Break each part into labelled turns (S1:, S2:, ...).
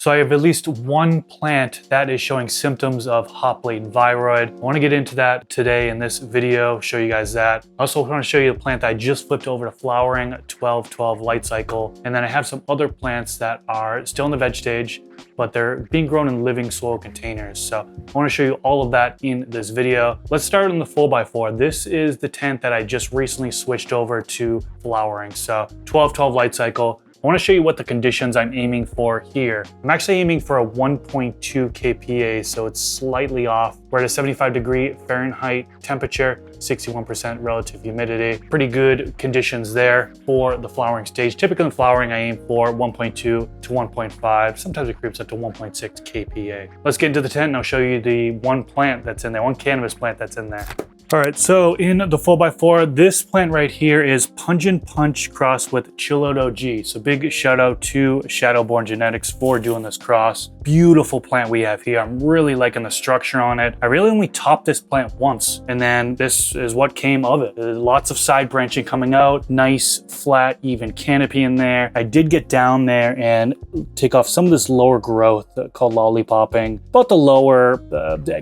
S1: So I have at least one plant that is showing symptoms of Hop Latent Viroid. I want to get into that today in this video, show you guys that. I also want to show you the plant that I just flipped over to flowering, 12-12 light cycle. And then I have some other plants that are still in the veg stage, but they're being grown in living soil containers. So I want to show you all of that in this video. Let's start on the 4x4. This is the tent that I just recently switched over to flowering. So 12-12 light cycle. I want to show you what the conditions I'm aiming for here. I'm actually aiming for a 1.2 kPa, so it's slightly off. We're at a 75-degree Fahrenheit temperature, 61% relative humidity. Pretty good conditions there for the flowering stage. Typically in flowering, I aim for 1.2 to 1.5. Sometimes it creeps up to 1.6 kPa. Let's get into the tent and I'll show you the one plant that's in there, one cannabis plant that's in there. All right, so in the 4x4, this plant right here is Pungent Punch crossed with Chill Out OG. So big shout out to Shadowborn Genetics for doing this cross. Beautiful plant we have here. I'm really liking the structure on it. I really only topped this plant once, and then this is what came of it. There's lots of side branching coming out, nice, flat, even canopy in there. I did get down there and take off some of this lower growth called lollipopping. About the lower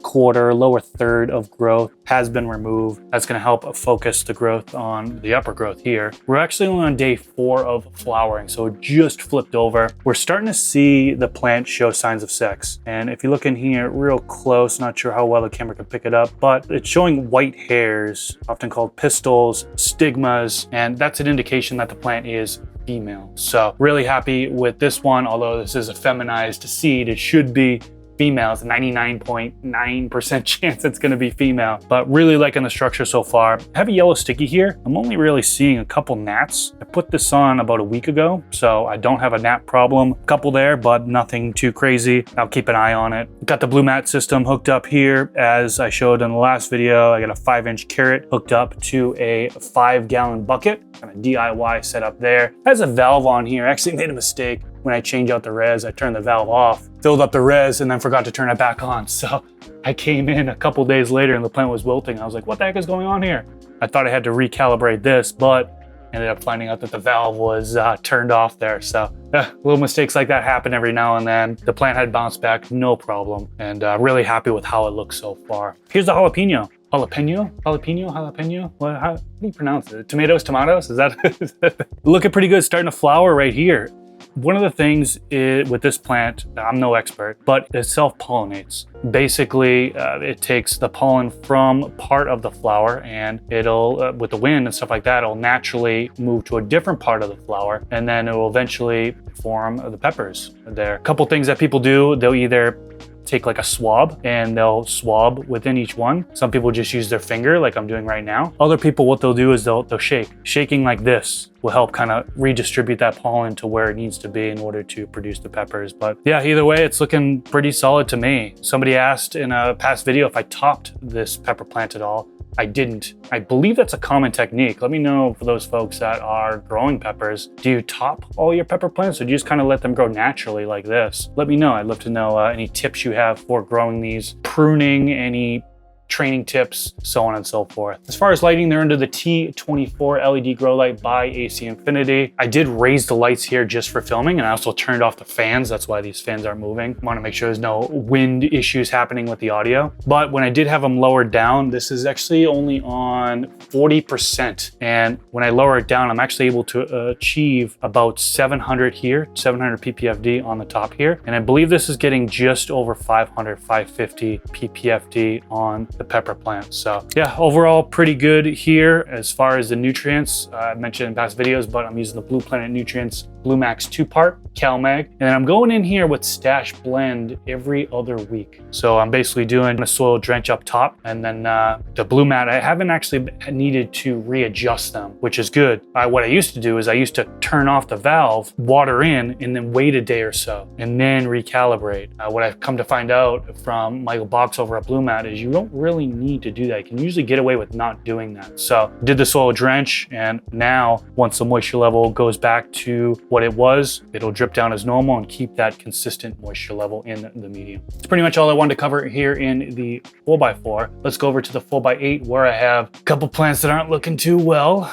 S1: quarter, lower third of growth has been removed. That's going to help focus the growth on the upper growth here. We're actually only on day 4 of flowering, so it just flipped over. We're starting to see the plant show signs of sex. And if you look in here real close, not sure how well the camera can pick it up, but it's showing white hairs, often called pistils, stigmas, and that's an indication that the plant is female. So really happy with this one. Although this is a feminized seed, it should be female. It's a 99.9% chance it's going to be female, but really liking the structure so far. I have a yellow sticky here. I'm only really seeing a couple gnats. I put this on about a week ago, so I don't have a gnat problem. A couple there, but nothing too crazy. I'll keep an eye on it. Got the blue mat system hooked up here. As I showed in the last video, I got a 5-inch carrot hooked up to a 5-gallon bucket. Kind of DIY setup there. Has a valve on here. I actually made a mistake. When I change out the res, I turned the valve off, filled up the res, and then forgot to turn it back on. So I came in a couple days later and the plant was wilting. I was like, what the heck is going on here? I thought I had to recalibrate this, but ended up finding out that the valve was turned off there. So little mistakes like that happen every now and then. The plant had bounced back, no problem. And really happy with how it looks so far. Here's the jalapeno. Jalapeno? What, how do you pronounce it? Tomatoes? Is that looking pretty good, starting to flower right here. One of the things with this plant, I'm no expert, but it self-pollinates. Basically, it takes the pollen from part of the flower and it'll, with the wind and stuff like that, it'll naturally move to a different part of the flower and then it will eventually form the peppers. There are a couple things that people do. They'll either take like a swab and they'll swab within each one. Some people just use their finger like I'm doing right now. Other people, what they'll do is they'll shake. Shaking like this will help kind of redistribute that pollen to where it needs to be in order to produce the peppers. But yeah, either way, it's looking pretty solid to me. Somebody asked in a past video if I topped this pepper plant at all. I didn't. I believe that's a common technique. Let me know for those folks that are growing peppers. Do you top all your pepper plants or do you just kind of let them grow naturally like this? Let me know. I'd love to know any tips you have for growing these, pruning, any training tips, so on and so forth. As far as lighting, they're under the T24 LED grow light by AC Infinity. I did raise the lights here just for filming and I also turned off the fans. That's why these fans aren't moving. I want to make sure there's no wind issues happening with the audio. But when I did have them lowered down, this is actually only on 40%. And when I lower it down, I'm actually able to achieve about 700 here, 700 ppfd on the top here. And I believe this is getting just over 500, 550 ppfd on the pepper plant. So yeah, overall pretty good here as far as the nutrients. I mentioned in past videos, but I'm using the Blue Planet Nutrients Blue Max 2-part CalMag. And I'm going in here with Stash Blend every other week. So I'm basically doing a soil drench up top and then the Blue Mat, I haven't actually needed to readjust them, which is good. What I used to do is I used to turn off the valve, water in, and then wait a day or so and then recalibrate. What I've come to find out from Michael Box over at Blue Mat is you don't really really need to do that. You can usually get away with not doing that. So did the soil drench, and now once the moisture level goes back to what it was, it'll drip down as normal and keep that consistent moisture level in the medium. It's pretty much all I wanted to cover here in the 4x4. Let's go over to the 4x8 where I have a couple plants that aren't looking too well.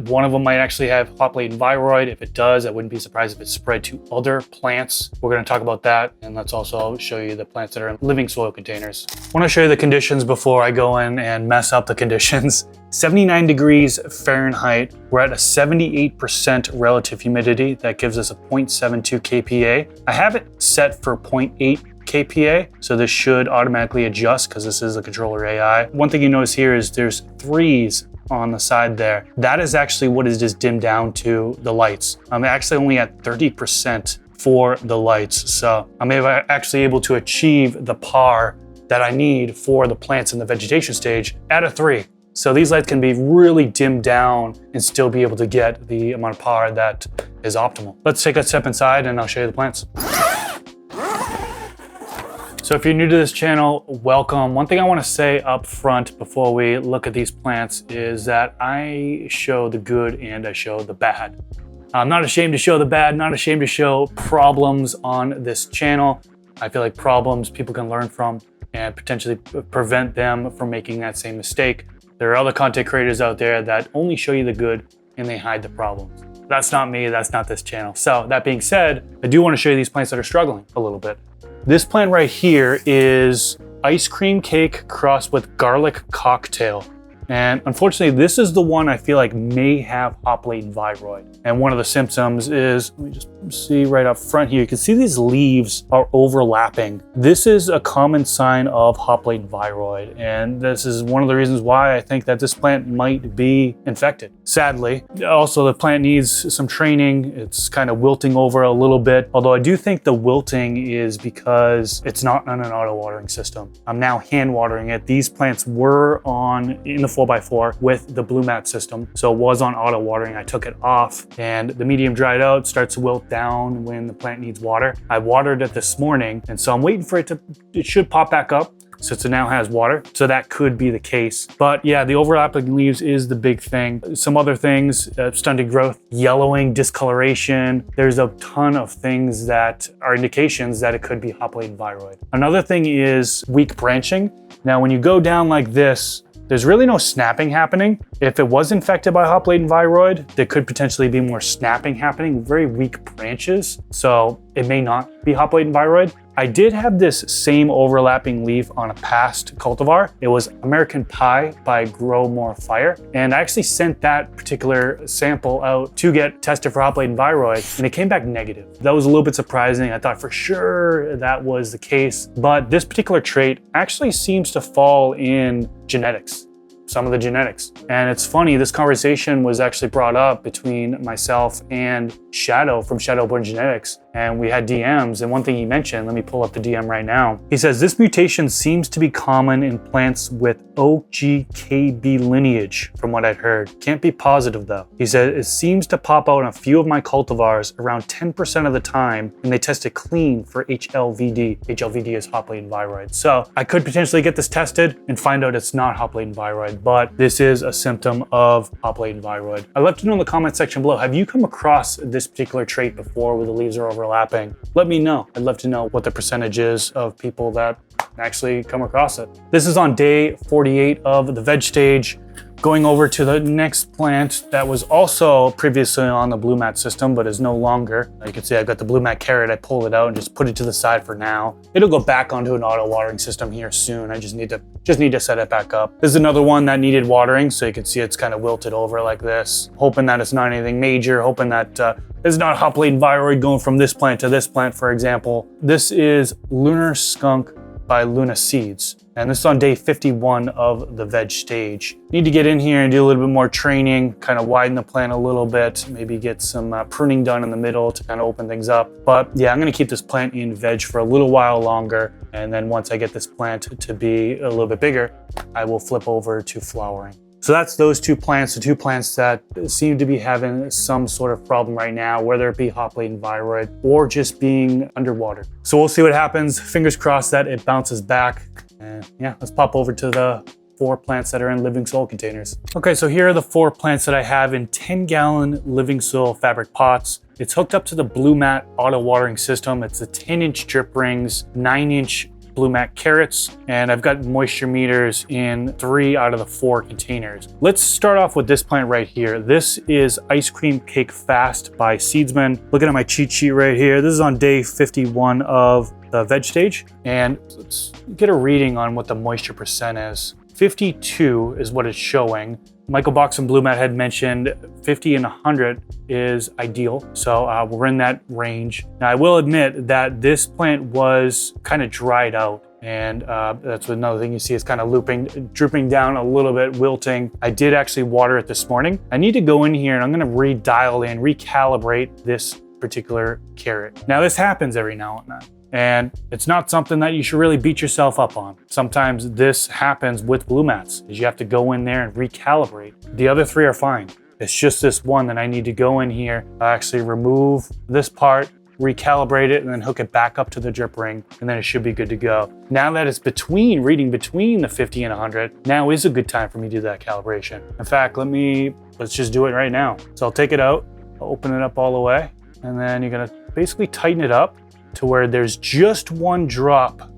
S1: One of them might actually have Hop Latent Viroid. If it does, I wouldn't be surprised if it's spread to other plants. We're going to talk about that, and let's also show you the plants that are in living soil containers. I want to show you the conditions before I go in and mess up the conditions. 79 degrees Fahrenheit. We're at a 78% relative humidity. That gives us a 0.72 kPa. I have it set for 0.8 kPa, so this should automatically adjust because this is a controller AI. One thing you notice here is there's 3s on the side there. That is actually what is just dimmed down to the lights. I'm actually only at 30% for the lights, so I'm actually able to achieve the PAR that I need for the plants in the vegetation stage at a 3. So these lights can be really dimmed down and still be able to get the amount of power that is optimal. Let's take a step inside and I'll show you the plants. So if you're new to this channel, welcome. One thing I want to say up front before we look at these plants is that I show the good and I show the bad. I'm not ashamed to show the bad, not ashamed to show problems on this channel. I feel like problems people can learn from and potentially prevent them from making that same mistake. There are other content creators out there that only show you the good and they hide the problems. That's not me, that's not this channel. So that being said, I do want to show you these plants that are struggling a little bit. This plant right here is ice cream cake crossed with garlic cocktail. And unfortunately, this is the one I feel like may have Hop Latent Viroid. And one of the symptoms is, let me just see right up front here, you can see these leaves are overlapping. This is a common sign of Hop Latent Viroid. And this is one of the reasons why I think that this plant might be infected. Sadly, also the plant needs some training. It's kind of wilting over a little bit. Although I do think the wilting is because it's not on an auto watering system. I'm now hand watering it. These plants were in the 4x4 with the blue mat system. So it was on auto watering. I took it off and the medium dried out, starts to wilt down when the plant needs water. I watered it this morning, and so I'm waiting for it should pop back up since it now has water. So that could be the case. But yeah, the overlapping leaves is the big thing. Some other things, stunted growth, yellowing, discoloration. There's a ton of things that are indications that it could be Hop Latent Viroid. Another thing is weak branching. Now, when you go down like this, there's really no snapping happening. If it was infected by Hop Latent Viroid, there could potentially be more snapping happening, very weak branches. So it may not be Hop Latent Viroid. I did have this same overlapping leaf on a past cultivar. It was American Pie by Grow More Fire. And I actually sent that particular sample out to get tested for Hop Latent Viroid, and it came back negative. That was a little bit surprising. I thought for sure that was the case, but this particular trait actually seems to fall in genetics. Some of the genetics. And it's funny, this conversation was actually brought up between myself and Shadow from Shadowborn Genetics, and we had DMs, and one thing he mentioned, let me pull up the DM right now. He says, this mutation seems to be common in plants with OGKB lineage, from what I'd heard. Can't be positive though. He said, it seems to pop out on a few of my cultivars around 10% of the time, and they test it clean for HLVD. HLVD is Hop Latent Viroid. So I could potentially get this tested and find out it's not Hop Latent Viroid, but this is a symptom of Hop Latent Viroid. I'd love to know in the comment section below, have you come across this particular trait before where the leaves are overlapping? Let me know. I'd love to know what the percentage is of people that actually come across it. This is on day 48 of the veg stage. Going over to the next plant that was also previously on the blue mat system, but is no longer. You can see I've got the blue mat carrot. I pulled it out and just put it to the side for now. It'll go back onto an auto watering system here soon. I just need to set it back up. This is another one that needed watering, so you can see it's kind of wilted over like this. Hoping that it's not anything major, hoping that it's not Hop Latent Viroid going from this plant to this plant, for example. This is Lunar Skunk by Luna Seeds. And this is on day 51 of the veg stage. Need to get in here and do a little bit more training, kind of widen the plant a little bit, maybe get some pruning done in the middle to kind of open things up. But yeah, I'm gonna keep this plant in veg for a little while longer. And then once I get this plant to be a little bit bigger, I will flip over to flowering. So that's those two plants, the two plants that seem to be having some sort of problem right now, whether it be Hop Latent Viroid or just being underwater. So we'll see what happens. Fingers crossed that it bounces back. And yeah, let's pop over to the 4 plants that are in living soil containers. Okay, so here are the 4 plants that I have in 10-gallon living soil fabric pots. It's hooked up to the Blue Mat auto watering system. It's the 10-inch drip rings, 9-inch Blue Mat carrots, and I've got moisture meters in 3 out of the 4 containers. Let's start off with this plant right here. This is Ice Cream Cake Fast by Seedsman. Looking at my cheat sheet right here, this is on day 51 of the veg stage, and let's get a reading on what the moisture percent is. 52 is what it's showing. Michael Box and Blue Mat had mentioned 50 and 100 is ideal. So we're in that range. Now I will admit that this plant was kind of dried out, and that's another thing you see is kind of drooping down a little bit, wilting. I did actually water it this morning. I need to go in here and I'm gonna recalibrate this particular carrot. Now this happens every now and then, and it's not something that you should really beat yourself up on. Sometimes this happens with Blue Mats, is you have to go in there and recalibrate. The other 3 are fine. It's just this one that I need to go in here, actually remove this part, recalibrate it, and then hook it back up to the drip ring, and then it should be good to go. Now that it's reading between the 50 and 100, now is a good time for me to do that calibration. In fact, let's just do it right now. So I'll take it out, I'll open it up all the way, and then you're gonna basically tighten it up to where there's just 1 drop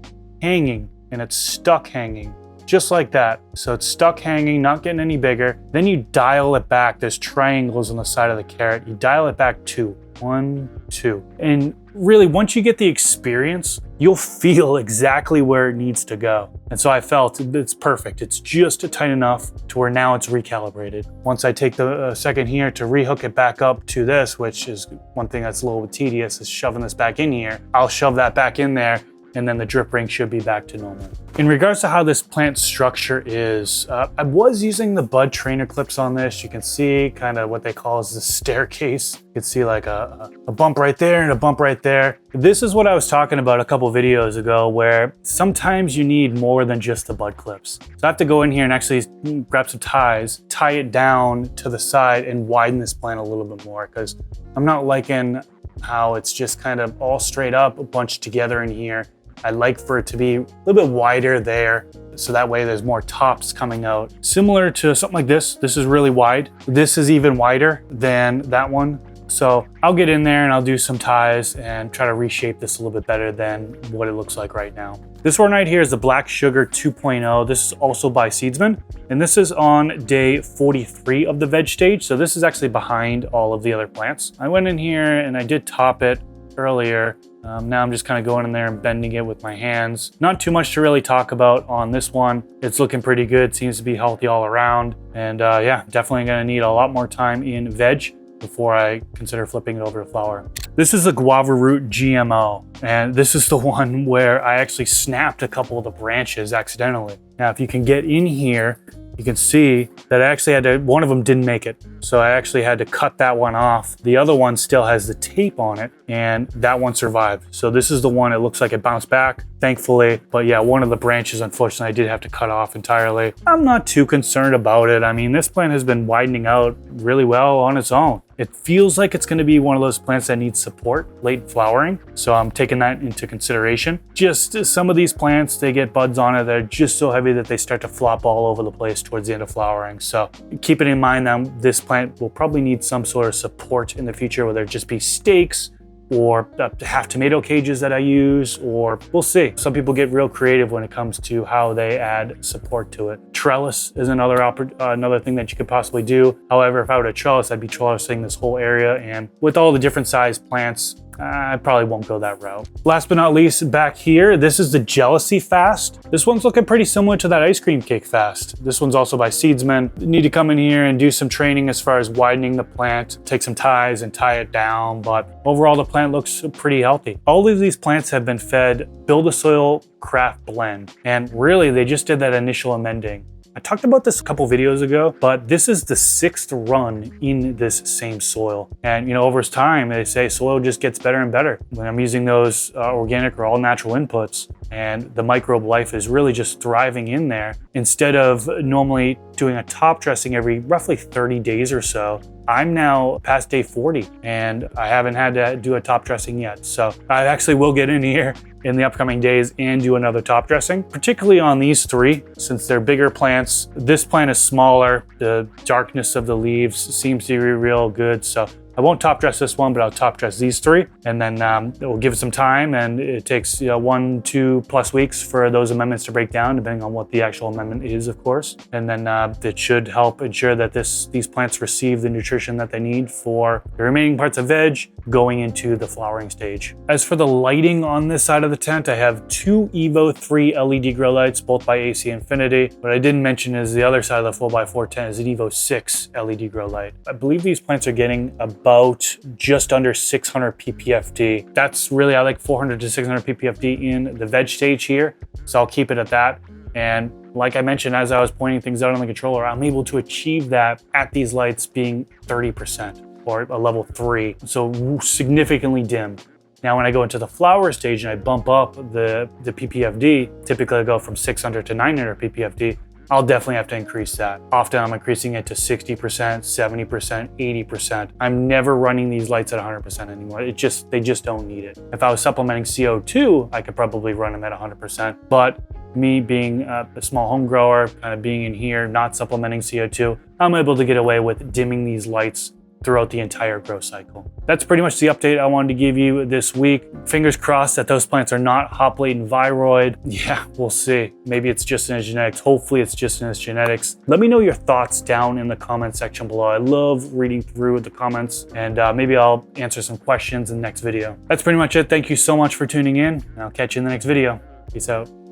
S1: hanging, and it's stuck hanging, just like that. So it's stuck hanging, not getting any bigger. Then you dial it back. There's triangles on the side of the carrot. You dial it back 2, 1, 2. And really, once you get the experience, you'll feel exactly where it needs to go. And so I felt it's perfect. It's just tight enough to where now it's recalibrated. Once I take the second here to rehook it back up to this, which is one thing that's a little bit tedious, is shoving this back in here. I'll shove that back in there, and then the drip ring should be back to normal. In regards to how this plant structure is, I was using the bud trainer clips on this. You can see kind of what they call as the staircase. You can see like a bump right there and a bump right there. This is what I was talking about a couple videos ago, where sometimes you need more than just the bud clips. So I have to go in here and actually grab some ties, tie it down to the side, and widen this plant a little bit more, because I'm not liking how it's just kind of all straight up bunched together in here. I like for it to be a little bit wider there, so that way there's more tops coming out. Similar to something like this. This is really wide. This is even wider than that one. So I'll get in there and I'll do some ties and try to reshape this a little bit better than what it looks like right now. This one right here is the Black Sugar 2.0. This is also by Seedsman, and this is on day 43 of the veg stage. So this is actually behind all of the other plants. I went in here and I did top it earlier. Now I'm just kind of going in there and bending it with my hands. Not too much to really talk about on this one. It's looking pretty good. Seems to be healthy all around. And yeah, definitely gonna need a lot more time in veg before I consider flipping it over to flower. This is a guava root GMO, and this is the one where I actually snapped a couple of the branches accidentally. Now, if you can get in here, you can see that I actually had to, one of them didn't make it. So I actually had to cut that one off. The other one still has the tape on it, and that one survived. So this is the one, it looks like it bounced back, thankfully. But yeah, one of the branches, unfortunately, I did have to cut off entirely. I'm not too concerned about it. I mean, this plant has been widening out really well on its own. It feels like it's gonna be one of those plants that needs support late flowering. So I'm taking that into consideration. Just some of these plants, they get buds on it that are just so heavy that they start to flop all over the place towards the end of flowering. So keeping in mind that this plant will probably need some sort of support in the future, whether it just be stakes or half tomato cages that I use, or we'll see. Some people get real creative when it comes to how they add support to it. Trellis is another thing that you could possibly do. However, if I were to trellis, I'd be trellising this whole area, and with all the different size plants, I probably won't go that route. Last but not least, back here, this is the Jealousy Fast. This one's looking pretty similar to that Ice Cream Cake Fast. This one's also by Seedsman. You need to come in here and do some training as far as widening the plant, take some ties and tie it down, but overall the plant looks pretty healthy. All of these plants have been fed Build a Soil Craft Blend, and really they just did that initial amending. I talked about this a couple videos ago, but this is the 6th run in this same soil. And you know, over time, they say soil just gets better and better. When I'm using those organic or all natural inputs, and the microbe life is really just thriving in there, instead of normally doing a top dressing every roughly 30 days or so, I'm now past day 40 and I haven't had to do a top dressing yet. So I actually will get in here in the upcoming days and do another top dressing, particularly on these three, since they're bigger plants. This plant is smaller. The darkness of the leaves seems to be real good. So I won't top dress this one, but I'll top dress these three, and then we'll give it some time. And it takes 1-2+ weeks for those amendments to break down, depending on what the actual amendment is, of course. And then it should help ensure that these plants receive the nutrition that they need for the remaining parts of veg going into the flowering stage. As for the lighting on this side of the tent, I have two Evo 3 LED grow lights, both by AC Infinity. What I didn't mention is the other side of the 4x4 tent is an Evo 6 LED grow light. I believe these plants are getting about just under 600 ppfd. That's really, I like 400 to 600 ppfd in the veg stage here, so I'll keep it at that. And like I mentioned, as I was pointing things out on the controller, I'm able to achieve that at these lights being 30% or a level 3, so significantly dim. Now, when I go into the flower stage and I bump up the ppfd, typically I go from 600 to 900 ppfd, I'll definitely have to increase that. Often I'm increasing it to 60%, 70%, 80%. I'm never running these lights at 100% anymore. They just don't need it. If I was supplementing CO2, I could probably run them at 100%. But me being a small home grower, kind of being in here, not supplementing CO2, I'm able to get away with dimming these lights throughout the entire grow cycle. That's pretty much the update I wanted to give you this week. Fingers crossed that those plants are not Hop Latent Viroid. Yeah, we'll see. Maybe it's just in its genetics. Hopefully it's just in its genetics. Let me know your thoughts down in the comment section below. I love reading through the comments, and maybe I'll answer some questions in the next video. That's pretty much it. Thank you so much for tuning in, and I'll catch you in the next video. Peace out.